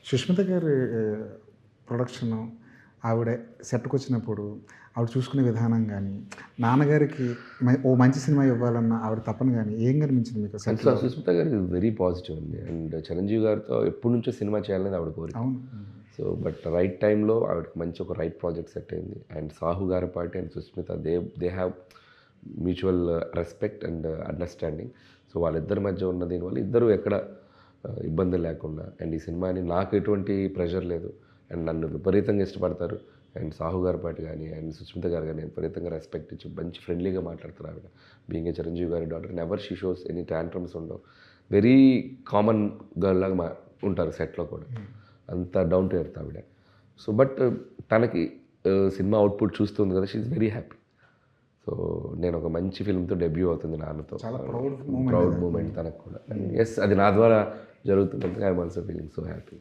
సుష్మిత గారి ప్రొడక్షను ఆవిడ సెట్‌కొచ్చినప్పుడు ఆవిడ చూసుకునే విధానం గానీ, నాన్నగారికి ఓ మంచి సినిమా ఇవ్వాలన్న ఆవిడ తపన గానీ ఏం కనిపించింది మీకు అండ్ సెట్‌లో? సుస్మిత గారు వెరీ పాజిటివ్ అండి. అండ్ చిరంజీవి గారితో ఎప్పటి నుంచో సినిమా చేయాలనేది ఆవిడ కోరిక. అవును. సో బట్ రైట్ టైంలో ఆవిడకి మంచి ఒక రైట్ ప్రాజెక్ట్ సెట్ అయింది. అండ్ సాహు గారి party and Sushmita they have mutual respect and understanding. So వాళ్ళిద్దరి మధ్య ఉన్న దీనివల్ల ఇద్దరు ఎక్కడ ఇబ్బంది లేకుండా అండ్ ఈ సినిమాని నాకు ఎటువంటి ప్రెషర్ లేదు అండ్ నన్ను విపరీతంగా ఇష్టపడతారు. అండ్ సాహు గారి పాటి కానీ అండ్ సుస్మిత గారు కానీ విపరీతంగా రెస్పెక్ట్ ఇచ్చి మంచి ఫ్రెండ్లీగా మాట్లాడతారు ఆవిడ. బీయింగ్ ఏ చిరంజీవి గారి daughter never she shows any tantrums ఉండవు. వెరీ కామన్ గర్ల్ లాగా ఉంటారు సెట్లో కూడా. అంత డౌన్ టు ఎర్త్ ఆవిడ. సో బట్ తనకి సినిమా అవుట్పుట్ చూస్తుంది కదా, she is very happy. So నేను ఒక మంచి ఫిల్మ్తో డెబ్యూ అవుతుంది నాన్నతో. చాలా ప్రౌడ్ ప్రౌడ్ మూమెంట్ తనకు కూడా. ఎస్, అది నా ద్వారా జరుగుతున్నందుకు I'm also feeling so happy.